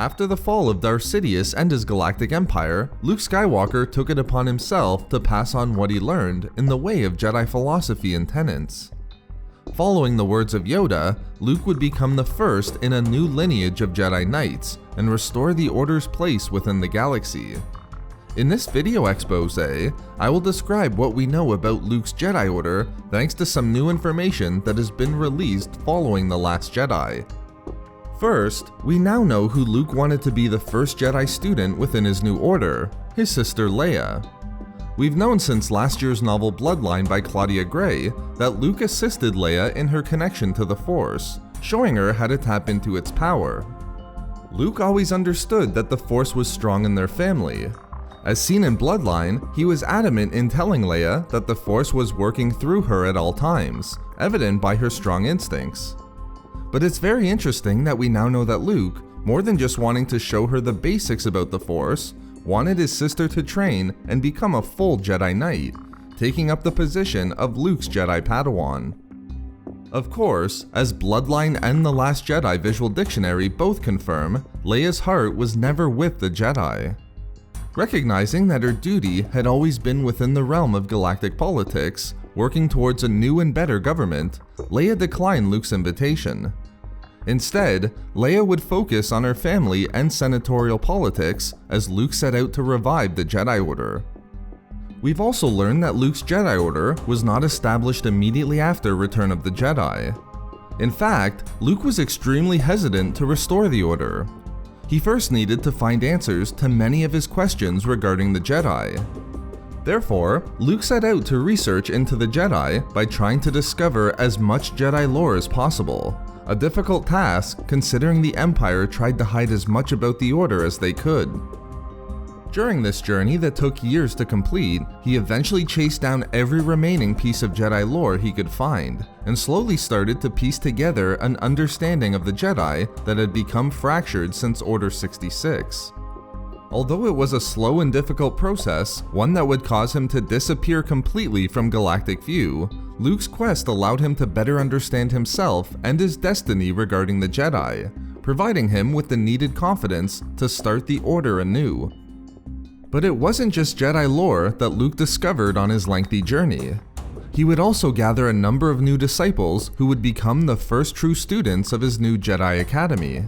After the fall of Darth Sidious and his galactic empire, Luke Skywalker took it upon himself to pass on what he learned in the way of Jedi philosophy and tenets. Following the words of Yoda, Luke would become the first in a new lineage of Jedi Knights and restore the Order's place within the galaxy. In this video expose, I will describe what we know about Luke's Jedi Order thanks to some new information that has been released following The Last Jedi. First, we now know who Luke wanted to be the first Jedi student within his new order, his sister Leia. We've known since last year's novel Bloodline by Claudia Gray that Luke assisted Leia in her connection to the Force, showing her how to tap into its power. Luke always understood that the Force was strong in their family. As seen in Bloodline, he was adamant in telling Leia that the Force was working through her at all times, evident by her strong instincts. But it's very interesting that we now know that Luke, more than just wanting to show her the basics about the Force, wanted his sister to train and become a full Jedi Knight, taking up the position of Luke's Jedi Padawan. Of course, as Bloodline and The Last Jedi Visual Dictionary both confirm, Leia's heart was never with the Jedi. Recognizing that her duty had always been within the realm of galactic politics, working towards a new and better government, Leia declined Luke's invitation. Instead, Leia would focus on her family and senatorial politics as Luke set out to revive the Jedi Order. We've also learned that Luke's Jedi Order was not established immediately after Return of the Jedi. In fact, Luke was extremely hesitant to restore the Order. He first needed to find answers to many of his questions regarding the Jedi. Therefore, Luke set out to research into the Jedi by trying to discover as much Jedi lore as possible, a difficult task considering the Empire tried to hide as much about the Order as they could. During this journey that took years to complete, he eventually chased down every remaining piece of Jedi lore he could find, and slowly started to piece together an understanding of the Jedi that had become fractured since Order 66. Although it was a slow and difficult process, one that would cause him to disappear completely from galactic view, Luke's quest allowed him to better understand himself and his destiny regarding the Jedi, providing him with the needed confidence to start the Order anew. But it wasn't just Jedi lore that Luke discovered on his lengthy journey. He would also gather a number of new disciples who would become the first true students of his new Jedi Academy.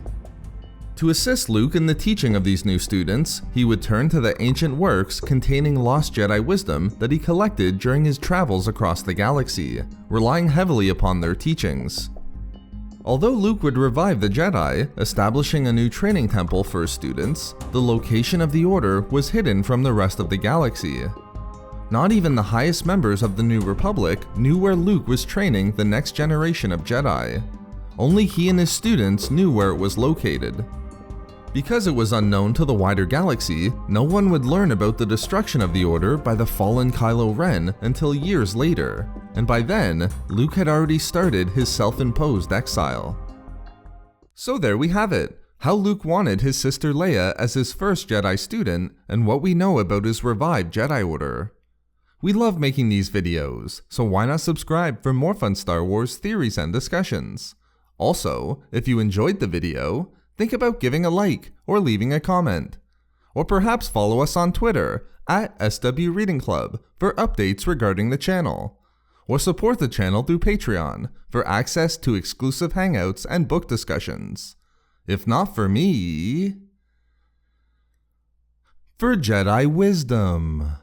To assist Luke in the teaching of these new students, he would turn to the ancient works containing lost Jedi wisdom that he collected during his travels across the galaxy, relying heavily upon their teachings. Although Luke would revive the Jedi, establishing a new training temple for his students, the location of the Order was hidden from the rest of the galaxy. Not even the highest members of the New Republic knew where Luke was training the next generation of Jedi. Only he and his students knew where it was located. Because it was unknown to the wider galaxy, no one would learn about the destruction of the Order by the fallen Kylo Ren until years later, and by then, Luke had already started his self-imposed exile. So there we have it, how Luke wanted his sister Leia as his first Jedi student, and what we know about his revived Jedi Order. We love making these videos, so why not subscribe for more fun Star Wars theories and discussions? Also, if you enjoyed the video, think about giving a like or leaving a comment. Or perhaps follow us on Twitter at SW Reading Club for updates regarding the channel. Or support the channel through Patreon for access to exclusive hangouts and book discussions. If not for me, for Jedi wisdom.